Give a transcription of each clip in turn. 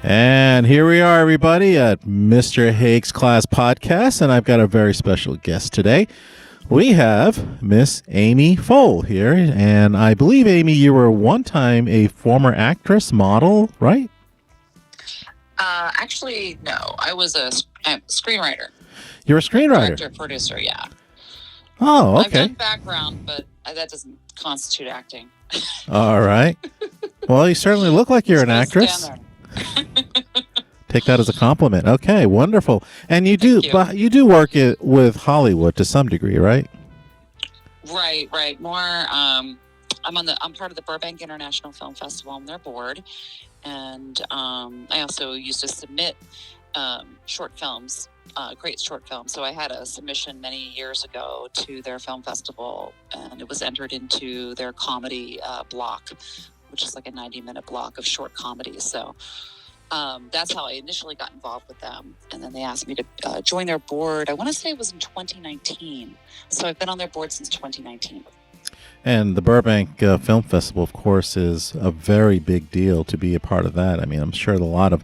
And here we are, everybody, at Mr. Haig's Class Podcast, and I've got a very special guest today. We have Miss Amy Foell here, and I believe, Amy, you were one time a former actress, model, right? Actually, no. I was a screenwriter. You're a screenwriter. Director, producer, yeah. Oh, okay. I've done background, but that doesn't constitute acting. All right. Well, you certainly look like you're an actress. Take that as a compliment. Okay, wonderful. And you do work with Hollywood to some degree, right? Right. More. I'm part of the Burbank International Film Festival. I'm their board, and I also used to submit short films, great short films. So I had a submission many years ago to their film festival, and it was entered into their comedy block, which is like a 90-minute block of short comedies. So that's how I initially got involved with them. And then they asked me to join their board. I want to say it was in 2019. So I've been on their board since 2019. And the Burbank Film Festival, of course, is a very big deal to be a part of that. I mean, I'm sure a lot of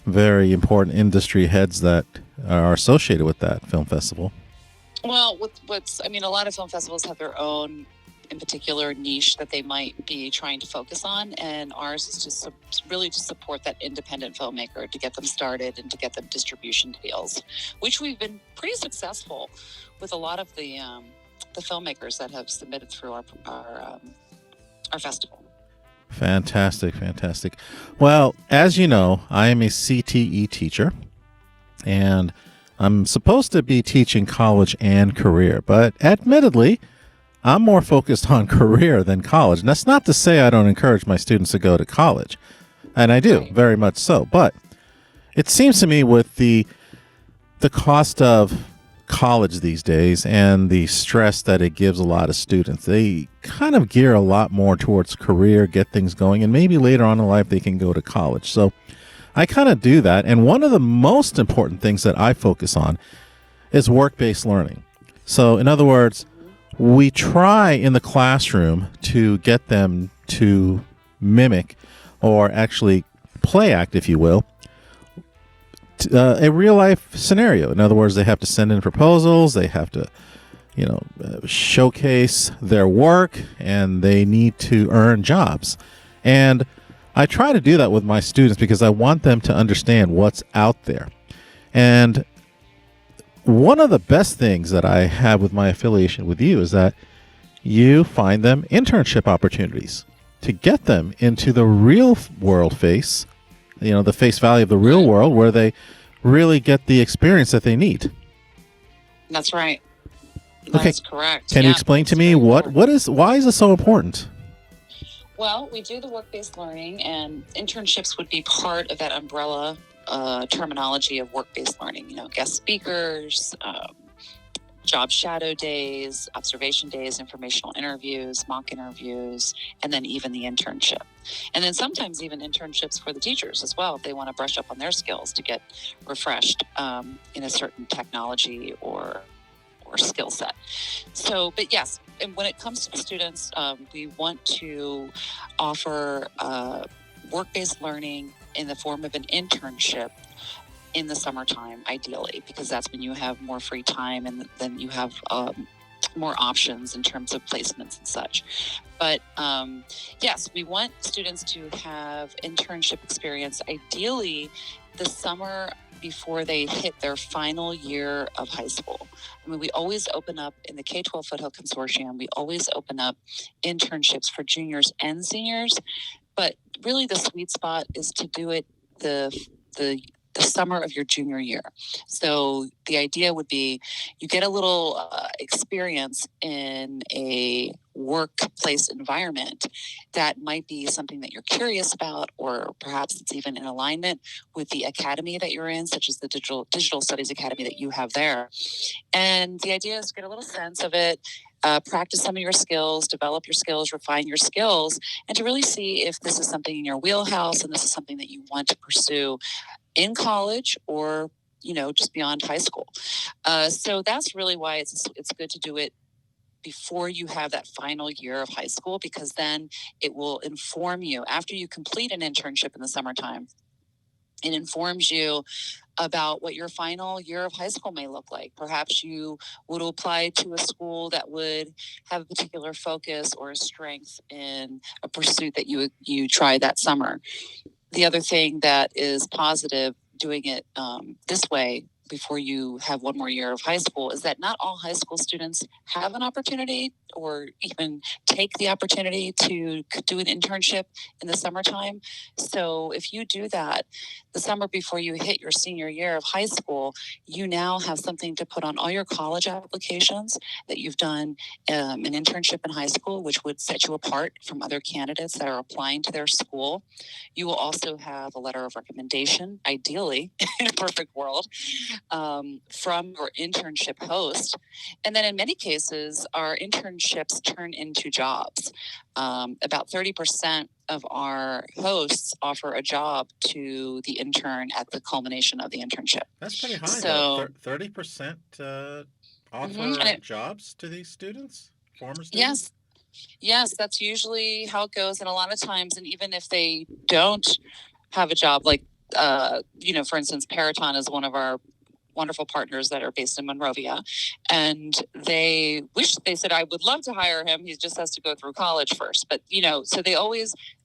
very important industry heads that are associated with that film festival. Well, a lot of film festivals have their own, in particular, niche that they might be trying to focus on, and ours is just really to support that independent filmmaker, to get them started and to get them distribution deals, which we've been pretty successful with a lot of the filmmakers that have submitted through our festival. Fantastic. Well, as you know, I am a CTE teacher, and I'm supposed to be teaching college and career, but admittedly, I'm more focused on career than college. And that's not to say I don't encourage my students to go to college, and I do, very much so. But it seems to me with the cost of college these days and the stress that it gives a lot of students, they kind of gear a lot more towards career, get things going, and maybe later on in life they can go to college. So I kind of do that. And one of the most important things that I focus on is work-based learning. So in other words, we try in the classroom to get them to mimic or actually play act, if you will, a real life scenario. In other words, they have to send in proposals, they have to, showcase their work, and they need to earn jobs. And I try to do that with my students because I want them to understand what's out there. And one of the best things that I have with my affiliation with you is that you find them internship opportunities to get them into the real world face, the face value of the real world, where they really get the experience that they need. That's right. That's correct. Can you explain to me why is this so important? Well, we do the work-based learning, and internships would be part of that umbrella terminology of work-based learning. Guest speakers, job shadow days, observation days, informational interviews, mock interviews, and then even the internship. And then sometimes even internships for the teachers as well, if they want to brush up on their skills to get refreshed in a certain technology or skill set. So, but yes, and when it comes to the students, we want to offer work-based learning in the form of an internship in the summertime, ideally, because that's when you have more free time and then you have more options in terms of placements and such. But yes, we want students to have internship experience, ideally the summer before they hit their final year of high school. I mean, we always open up in the K-12 Foothill Consortium, we always open up internships for juniors and seniors, but really the sweet spot is to do it the summer of your junior year. So the idea would be you get a little experience in a workplace environment that might be something that you're curious about, or perhaps it's even in alignment with the academy that you're in, such as the Digital Studies Academy that you have there. And the idea is to get a little sense of it, practice some of your skills, develop your skills, refine your skills, and to really see if this is something in your wheelhouse and this is something that you want to pursue in college or, just beyond high school. So that's really why it's good to do it before you have that final year of high school, because then it will inform you after you complete an internship in the summertime. It informs you about what your final year of high school may look like. Perhaps you would apply to a school that would have a particular focus or a strength in a pursuit that you try that summer. The other thing that is positive doing it this way before you have one more year of high school is that not all high school students have an opportunity or even take the opportunity to do an internship in the summertime. So if you do that the summer before you hit your senior year of high school, you now have something to put on all your college applications that you've done an internship in high school, which would set you apart from other candidates that are applying to their school. You will also have a letter of recommendation, ideally, in a perfect world, from your internship host. And then in many cases, our internships turn into jobs. About 30% of our hosts offer a job to the intern at the culmination of the internship. That's pretty high, So, though. 30% mhm, offer jobs to these students, former students? yes, yes, that's usually how it goes. And a lot of times, and even if they don't have a job, like, for instance, Paraton is one of our wonderful partners that are based in Monrovia. And they said, I would love to hire him. He just has to go through college first. But, so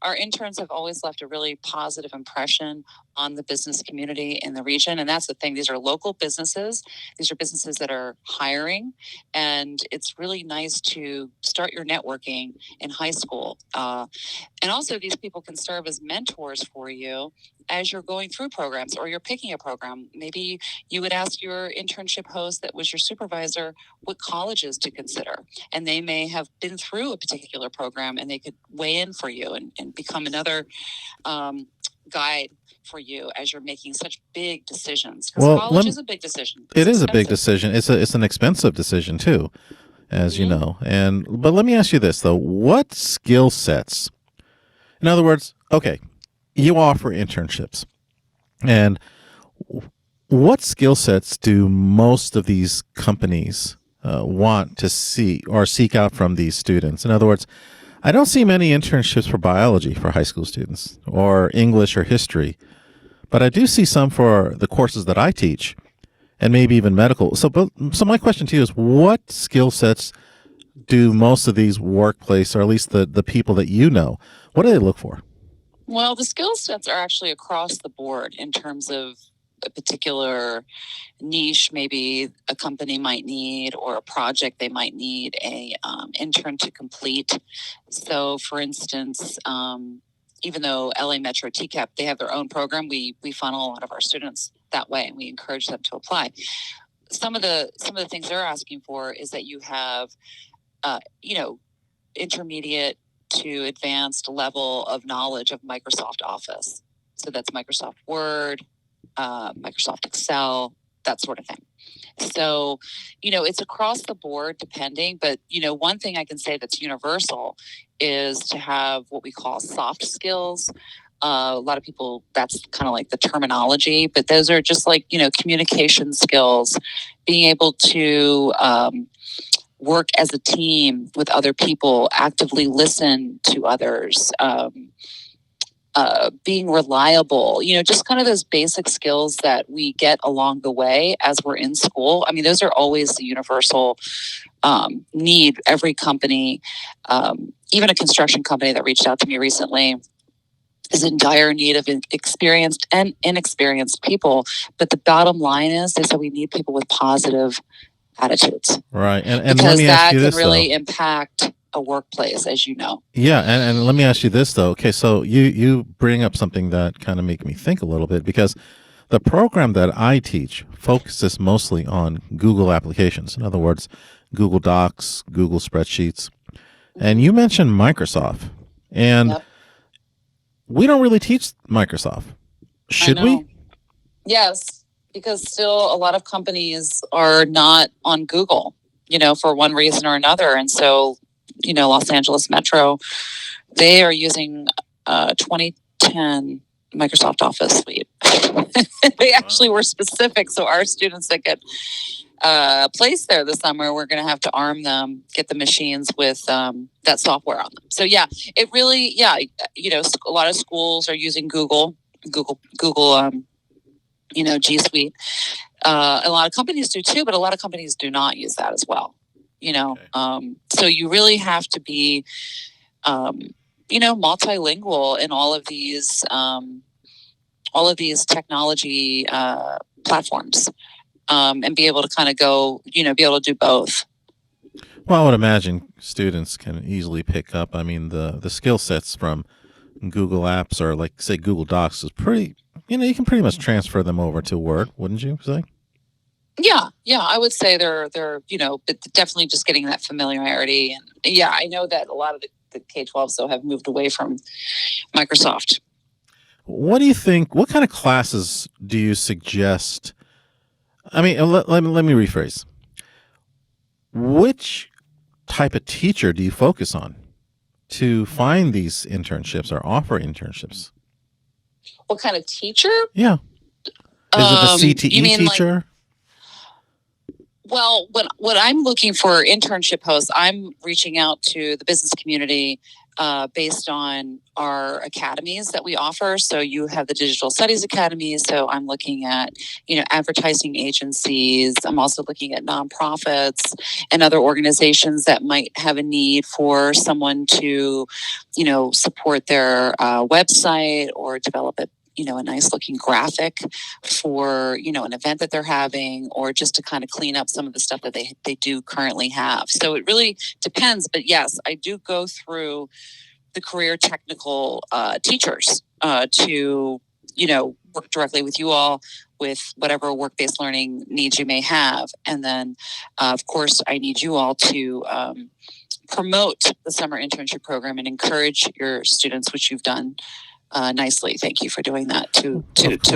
our interns have always left a really positive impression on the business community in the region. And that's the thing. These are local businesses. These are businesses that are hiring. And it's really nice to start your networking in high school. And also, these people can serve as mentors for you as you're going through programs or you're picking a program. Maybe you would ask your internship host that was your supervisor what colleges to consider. And they may have been through a particular program and they could weigh in for you and become another guide for you as you're making such big decisions. Because college is a big decision. It is a big decision. It's an expensive decision too, as you know. But let me ask you this though: what skill sets? In other words, okay, you offer internships, and what skill sets do most of these companies want to see or seek out from these students? In other words, I don't see many internships for biology for high school students or English or history, but I do see some for the courses that I teach and maybe even medical. So my question to you is, what skill sets do most of these workplace, or at least the people that you know, what do they look for? Well, the skill sets are actually across the board in terms of a particular niche maybe a company might need or a project they might need a intern to complete. So for instance, even though LA Metro TCAP, they have their own program, we funnel a lot of our students that way and we encourage them to apply. Some of the things they're asking for is that you have intermediate to advanced level of knowledge of Microsoft Office. So that's Microsoft Word, Microsoft Excel, that sort of thing. So, it's across the board depending, but, one thing I can say that's universal is to have what we call soft skills. A lot of people, that's kind of like the terminology, but those are just like, communication skills, being able to work as a team with other people, actively listen to others, being reliable, just kind of those basic skills that we get along the way as we're in school. I mean, those are always the universal need. Every company, even a construction company that reached out to me recently, is in dire need of experienced and inexperienced people. But the bottom line is that we need people with positive attitudes. Right. And because let me ask you that this, can really though. impact a workplace, as you know. Yeah, and let me ask you this though. Okay, so you bring up something that kind of make me think a little bit, because the program that I teach focuses mostly on Google applications. In other words, Google Docs, Google Spreadsheets. And you mentioned Microsoft. And we don't really teach Microsoft. Should we? Yes, because still a lot of companies are not on Google, for one reason or another. And so, Los Angeles Metro, they are using 2010 Microsoft Office suite. They actually were specific. So our students that get placed there this summer, we're going to have to arm them, get the machines with that software on them. So it really, a lot of schools are using Google G Suite. A lot of companies do too, but a lot of companies do not use that as well. Okay. So you really have to be, multilingual in all of these technology platforms, and be able to kind of go, be able to do both. Well, I would imagine students can easily pick up. I mean, the skill sets from Google Apps or, like, say, Google Docs is pretty. You can pretty much transfer them over to Word, wouldn't you say? Yeah, I would say they're but definitely just getting that familiarity. And yeah, I know that a lot of the K-12s though have moved away from Microsoft. What do you think? What kind of classes do you suggest? I mean, let me rephrase. Which type of teacher do you focus on to find these internships or offer internships? What kind of teacher? Yeah. Is it the CTE you mean teacher? Well, what I'm looking for internship hosts, I'm reaching out to the business community based on our academies that we offer. So you have the Digital Studies Academy. So I'm looking at, advertising agencies. I'm also looking at nonprofits and other organizations that might have a need for someone to, support their website or develop a nice looking graphic for an event that they're having, or just to kind of clean up some of the stuff that they do currently have. So it really depends, but yes, I do go through the career technical teachers to work directly with you all with whatever work-based learning needs you may have. And then of course I need you all to promote the summer internship program and encourage your students, which you've done nicely. Thank you for doing that to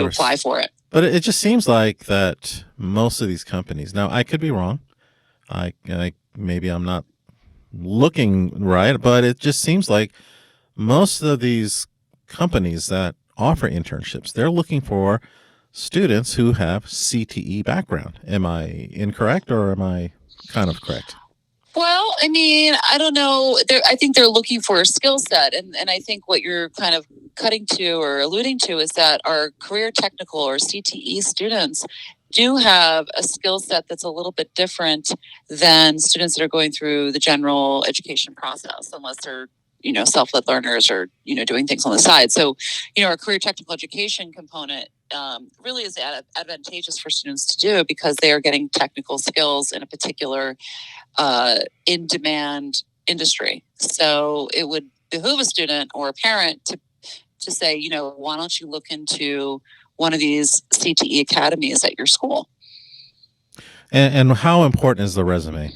apply for it. But it just seems like that most of these companies. Now, I could be wrong. I maybe I'm not looking right, but it just seems like most of these companies that offer internships, they're looking for students who have CTE background. Am I incorrect, or am I kind of correct? Well, I mean, I don't know. I think they're looking for a skill set. And I think what you're kind of cutting to or alluding to is that our career technical or CTE students do have a skill set that's a little bit different than students that are going through the general education process, unless they're self-led learners or doing things on the side. So our career technical education component really is advantageous for students to do, because they are getting technical skills in a particular in-demand industry. So it would behoove a student or a parent to say, why don't you look into one of these CTE academies at your school? And how important is the resume?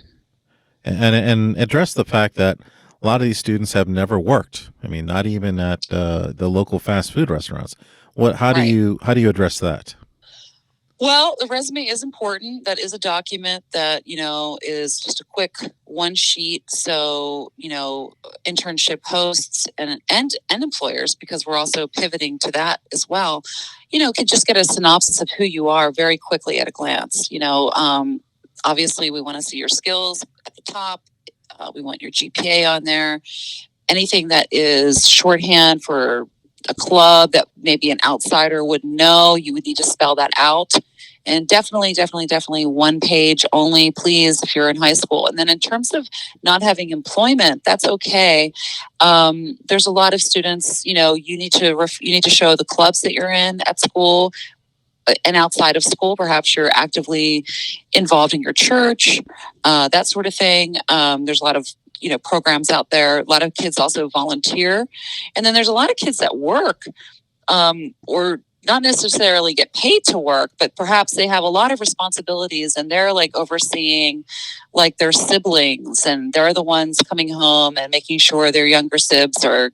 And address the fact that a lot of these students have never worked. I mean, not even at the local fast food restaurants. How do you address that? Well, the resume is important. That is a document that, is just a quick one sheet. So, internship hosts and employers, because we're also pivoting to that as well, can just get a synopsis of who you are very quickly at a glance. Obviously we want to see your skills at the top. We want your GPA on there. Anything that is shorthand for a club that maybe an outsider wouldn't know, you would need to spell that out. And definitely one page only, please, if you're in high school. And then in terms of not having employment, that's okay. There's a lot of students, you need to show the clubs that you're in at school and outside of school. Perhaps you're actively involved in your church, that sort of thing. There's a lot of programs out there. A lot of kids also volunteer, and then there's a lot of kids that work, or not necessarily get paid to work, but perhaps they have a lot of responsibilities, and they're like overseeing like their siblings, and they're the ones coming home and making sure their younger sibs are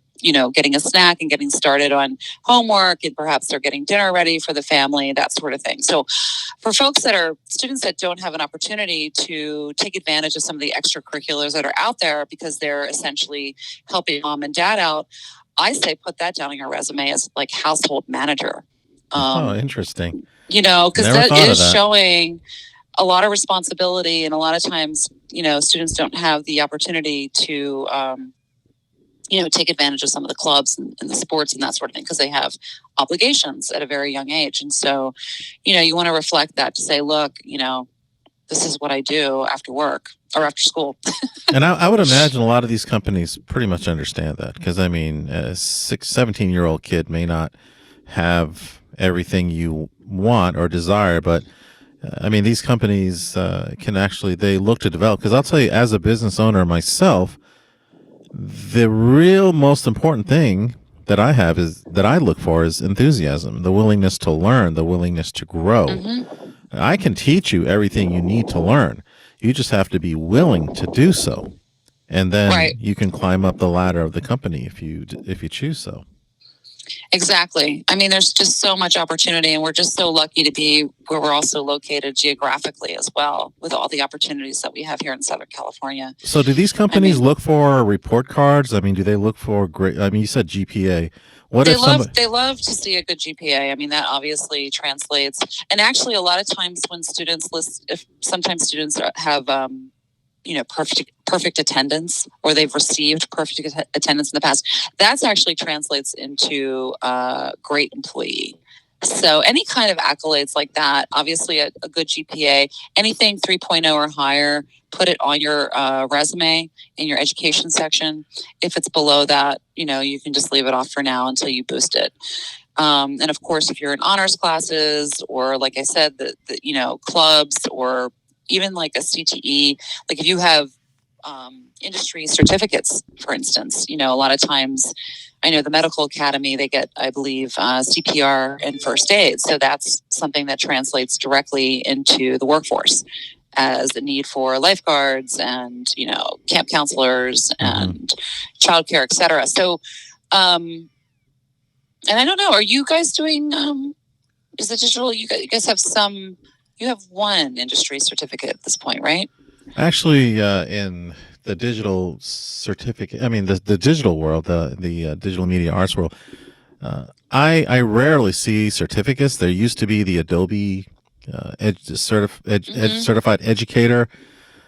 getting a snack and getting started on homework, and perhaps they're getting dinner ready for the family, that sort of thing. So for folks that are students that don't have an opportunity to take advantage of some of the extracurriculars that are out there because they're essentially helping mom and dad out, I say put that down on your resume as like household manager. Interesting. Because that is showing a lot of responsibility, and a lot of times, students don't have the opportunity to, take advantage of some of the clubs and the sports and that sort of thing because they have obligations at a very young age. And so, you want to reflect that to say, look, this is what I do after work or after school. And I would imagine a lot of these companies pretty much understand that because, I mean, a 17-year-old kid may not have everything you want or desire, but I mean, these companies can actually, they look to develop. Because I'll tell you, as a business owner myself, the real most important thing that I look for is enthusiasm, the willingness to learn, the willingness to grow. Mm-hmm. I can teach you everything you need to learn. You just have to be willing to do so. And then Right. you can climb up the ladder of the company if you choose so. Exactly. I mean, there's just so much opportunity, and we're just so lucky to be where we're also located geographically as well, with all the opportunities that we have here in Southern California. So do these companies look for report cards? I mean, do they look for great? I mean, you said GPA. They love to see a good GPA. I mean, that obviously translates. And actually, a lot of times when students sometimes students have perfect attendance, or they've received perfect attendance in the past, that's actually translates into a great employee. So any kind of accolades like that, obviously a good GPA, anything 3.0 or higher, put it on your resume in your education section. If it's below that, you can just leave it off for now until you boost it. And of course, if you're in honors classes, or like I said, the clubs, or even like a CTE, like if you have industry certificates, for instance, a lot of times, I know the medical academy, they get, I believe, CPR and first aid. So that's something that translates directly into the workforce as a need for lifeguards and, camp counselors and childcare, et cetera. So, and I don't know, are you guys doing, is it digital? You guys have you have one industry certificate at this point, right? Actually, in the digital certificate, I mean, the digital world, the digital media arts world, I rarely see certificates. There used to be the Adobe certified educator.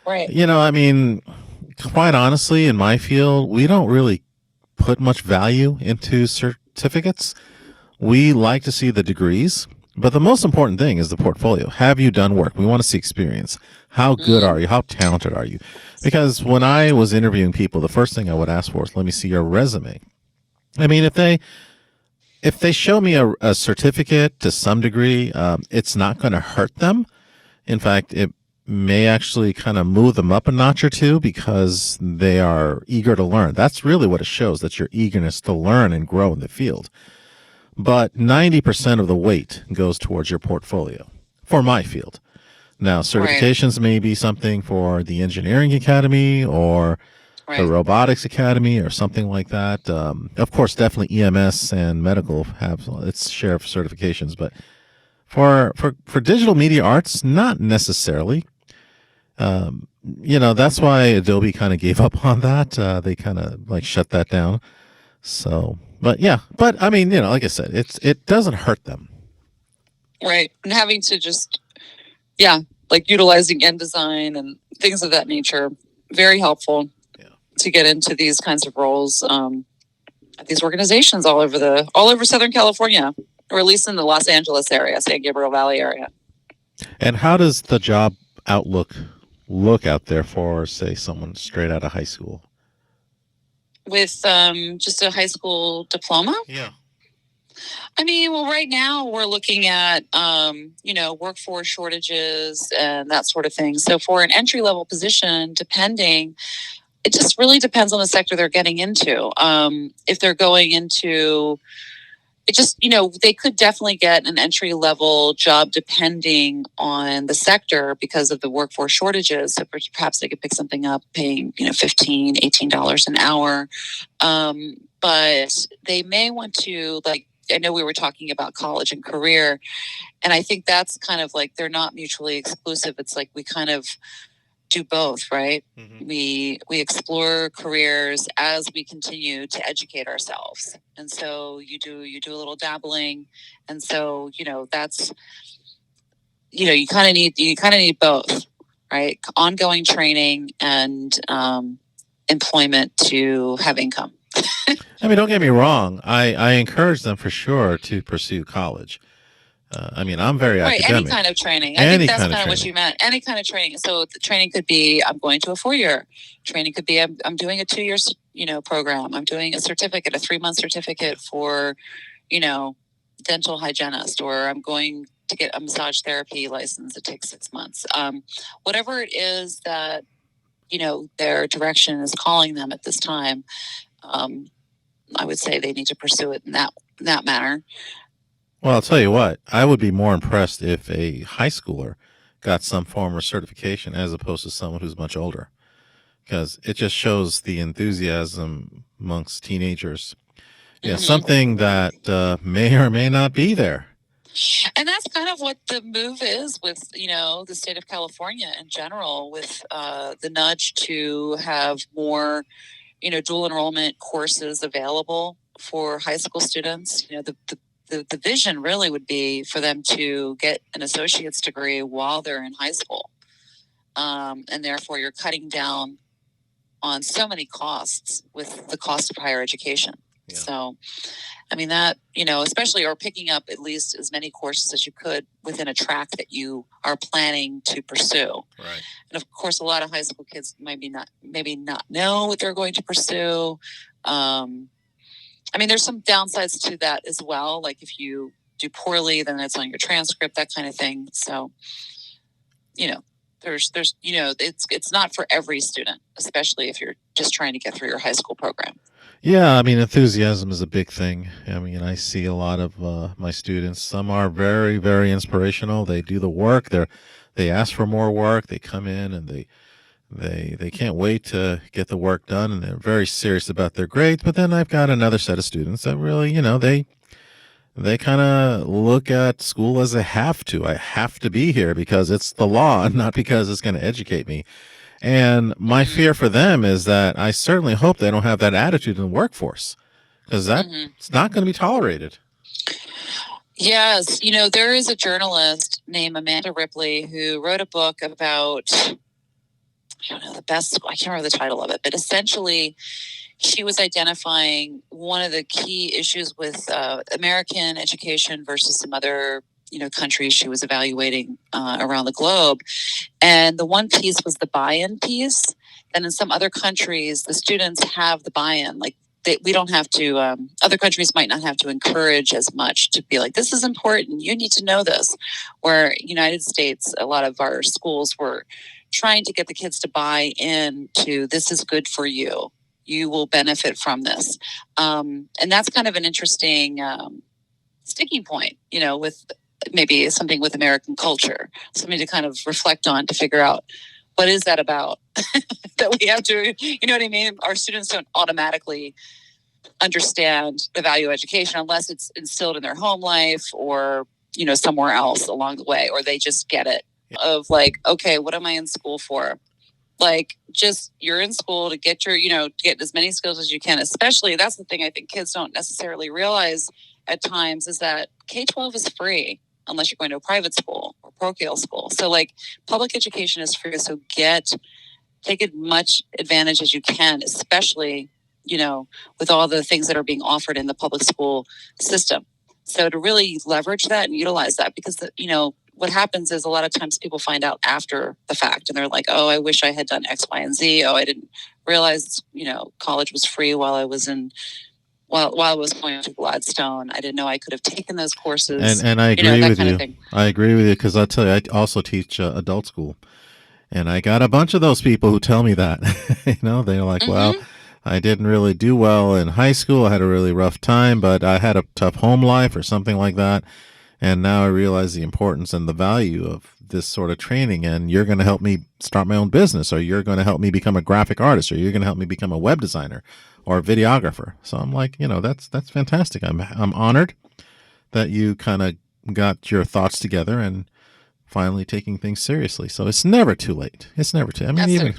Right. I mean, quite honestly, in my field, we don't really put much value into certificates. We like to see the degrees. But the most important thing is the portfolio. Have you done work? We want to see experience. How good are you? How talented are you? Because when I was interviewing people, the first thing I would ask for is, let me see your resume. I mean, if they show me a certificate to some degree, it's not going to hurt them. In fact, it may actually kind of move them up a notch or two because they are eager to learn. That's really what it shows, that's your eagerness to learn and grow in the field. But 90% of the weight goes towards your portfolio for my field. Now, certifications may be something for the engineering academy or the robotics academy or something like that. Of course, definitely EMS and medical have its share of certifications, but for digital media arts, not necessarily. That's why Adobe kind of gave up on that. They kind of like shut that down. So, but I mean, like I said, it doesn't hurt them. Right. And having to just, like utilizing InDesign and things of that nature, very helpful to get into these kinds of roles at these organizations all over Southern California, or at least in the Los Angeles area, San Gabriel Valley area. And how does the job outlook look out there for, say, someone straight out of high school? With just a high school diploma? Yeah. I mean, well, right now we're looking at, workforce shortages and that sort of thing. So for an entry-level position, it just really depends on the sector they're getting into. If they're going into, it just, they could definitely get an entry-level job depending on the sector because of the workforce shortages. So perhaps they could pick something up paying, $15, $18 an hour. But they may want to, like, I know we were talking about college and career, and I think that's kind of like they're not mutually exclusive. It's like we kind of do both, right? Mm-hmm. We explore careers as we continue to educate ourselves, and so you do a little dabbling, and so that's you kind of need both, right? Ongoing training and employment to have income. I mean, don't get me wrong. I encourage them for sure to pursue college. I mean, I'm very Right, any academic. kind of training. I think Any that's kind of kind of what training. you meant. Any kind of training. So the training could be I'm going to a 4 year. Training could be I'm doing a 2 year program. I'm doing a certificate, a 3 month certificate for you know dental hygienist, or I'm going to get a massage therapy license. It takes 6 months. Whatever it is that their direction is calling them at this time. Um, I would say they need to pursue it in that manner. Well, I'll tell you what, I would be more impressed if a high schooler got some form of certification as opposed to someone who's much older, because it just shows the enthusiasm amongst teenagers. Yeah, something that may or may not be there. And that's kind of what the move is with, the state of California in general, with the nudge to have more, dual enrollment courses available for high school students. The vision really would be for them to get an associate's degree while they're in high school. And therefore, you're cutting down on so many costs with the cost of higher education. Yeah. So, I mean, that, especially, or picking up at least as many courses as you could within a track that you are planning to pursue. Right. And of course, a lot of high school kids maybe not know what they're going to pursue. I mean, there's some downsides to that as well. Like if you do poorly, then it's on your transcript, that kind of thing. So, there's it's not for every student, especially if you're just trying to get through your high school program. Yeah, I mean, enthusiasm is a big thing. I mean, I see a lot of my students. Some are very, very inspirational. They do the work. They ask for more work. They come in and they can't wait to get the work done, and they're very serious about their grades. But then I've got another set of students that really, they kind of look at school as a have to. I have to be here because it's the law, not because it's going to educate me. And my fear for them is that I certainly hope they don't have that attitude in the workforce, because that's not going to be tolerated. Yes. There is a journalist named Amanda Ripley who wrote a book about, I don't know, I can't remember the title of it, but essentially she was identifying one of the key issues with American education versus some other countries she was evaluating around the globe. And the one piece was the buy-in piece. And in some other countries, the students have the buy-in. Like we don't have to, other countries might not have to encourage as much to be like, this is important. You need to know this. Where United States, a lot of our schools were trying to get the kids to buy in to this is good for you. You will benefit from this. And that's kind of an interesting sticking point, with maybe something with American culture, something to kind of reflect on to figure out what is that about that we have to, you know what I mean? Our students don't automatically understand the value of education unless it's instilled in their home life or, somewhere else along the way, or they just get it of like, okay, what am I in school for? Like, just you're in school to get your, to get as many skills as you can. Especially, that's the thing I think kids don't necessarily realize at times is that K-12 is free unless you're going to a private school or parochial school. So like public education is free. So take as much advantage as you can, especially, with all the things that are being offered in the public school system. So to really leverage that and utilize that, because, what happens is a lot of times people find out after the fact and they're like, oh, I wish I had done X, Y, and Z. Oh, I didn't realize, college was free while I was while I was going to Gladstone. I didn't know I could have taken those courses. And I agree with you. I agree with you because I'll tell you, I also teach adult school. And I got a bunch of those people who tell me that. They're like, well, I didn't really do well in high school. I had a really rough time, but I had a tough home life or something like that. And now I realize the importance and the value of this sort of training. And you're going to help me start my own business, or you're going to help me become a graphic artist, or you're going to help me become a web designer or a videographer. So I'm like, that's fantastic. I'm honored that you kind of got your thoughts together and finally taking things seriously. So it's never too late. It's never too. I mean,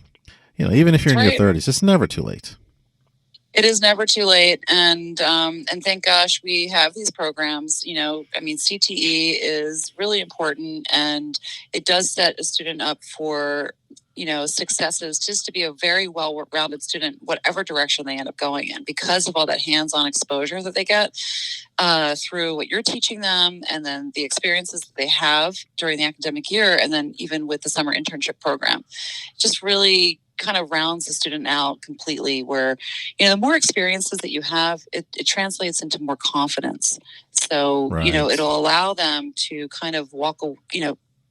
even if you're in your 30s, it's never too late. It is never too late, and thank gosh we have these programs. CTE is really important, and it does set a student up for successes, just to be a very well-rounded student, whatever direction they end up going in, because of all that hands-on exposure that they get through what you're teaching them, and then the experiences that they have during the academic year, and then even with the summer internship program. Just really kind of rounds the student out completely, where the more experiences that you have, it translates into more confidence. So Right. It'll allow them to kind of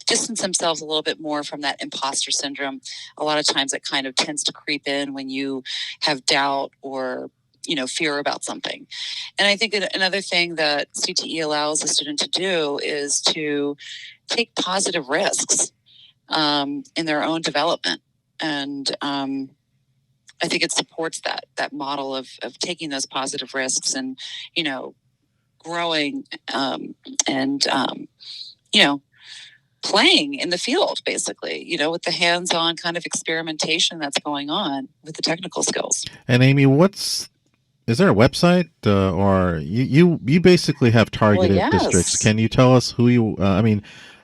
distance themselves a little bit more from that imposter syndrome. A lot of times it kind of tends to creep in when you have doubt or fear about something. And I think another thing that CTE allows a student to do is to take positive risks in their own development. And I think it supports that model of taking those positive risks and, growing and, playing in the field, basically, with the hands-on kind of experimentation that's going on with the technical skills. And Amy, is there a website or you basically have targeted districts? Can you tell us who you?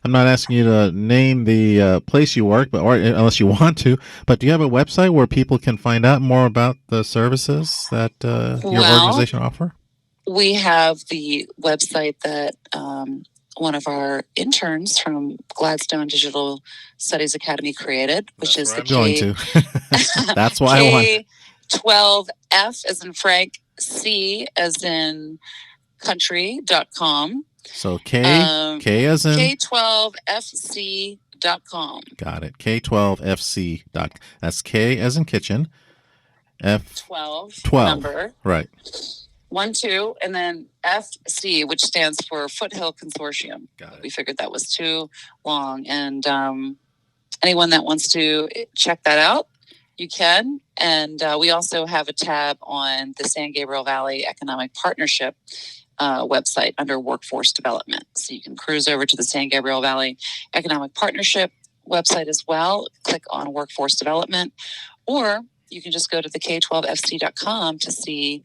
I'm not asking you to name the place you work, or unless you want to. But do you have a website where people can find out more about the services that your organization offer? We have the website that one of our interns from Gladstone Digital Studies Academy created, which is the That's why I want. K12F as in Frank, C as in country.com. So K as in K12FC.com. Got it. K12FC. That's K as in kitchen. F 12 number. Right. 12, and then FC, which stands for Foothill Consortium. Got it. We figured that was too long, and anyone that wants to check that out, you can. And we also have a tab on the San Gabriel Valley Economic Partnership website under workforce development. So you can cruise over to the San Gabriel Valley Economic Partnership website as well, click on workforce development, or you can just go to the K12FC.com to see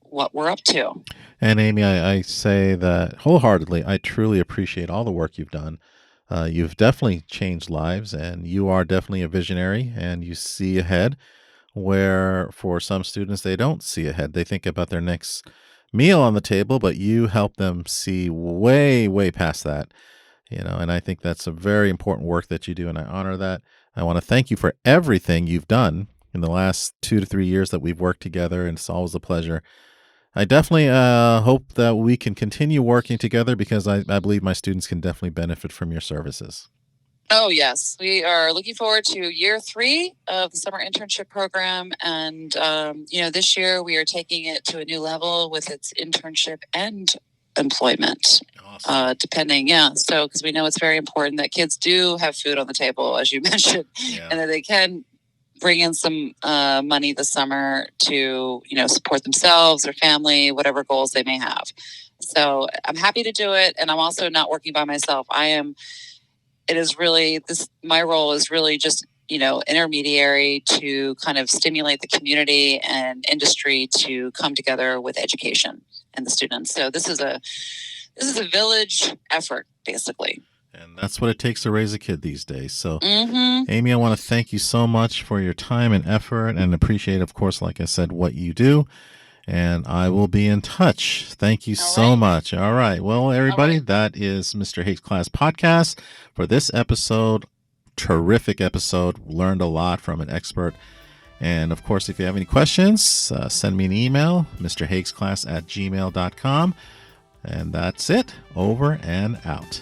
what we're up to. And Amy, I say that wholeheartedly. I truly appreciate all the work you've done. You've definitely changed lives, and you are definitely a visionary, and you see ahead where for some students, they don't see ahead. They think about their next meal on the table, but you help them see way, way past that. And I think that's a very important work that you do, and I honor that. I want to thank you for everything you've done in the last 2 to 3 years that we've worked together, and it's always a pleasure. I definitely hope that we can continue working together, because I believe my students can definitely benefit from your services. Oh, yes. We are looking forward to year 3 of the summer internship program. And, this year we are taking it to a new level with its internship and employment. Awesome. Depending. Yeah. So, because we know it's very important that kids do have food on the table, as you mentioned, and that they can bring in some money this summer to, support themselves, their family, whatever goals they may have. So I'm happy to do it. And I'm also not working by myself. My role is really just, intermediary to kind of stimulate the community and industry to come together with education and the students. So this is a village effort, basically. And that's what it takes to raise a kid these days. So, Amy, I want to thank you so much for your time and effort, and appreciate, of course, like I said, what you do. And I will be in touch. Thank you so much. All right. Well, everybody, that is Mr. Haig's Class Podcast for this episode. Terrific episode. Learned a lot from an expert. And, of course, if you have any questions, send me an email, mrhaigsclass@gmail.com. And that's it. Over and out.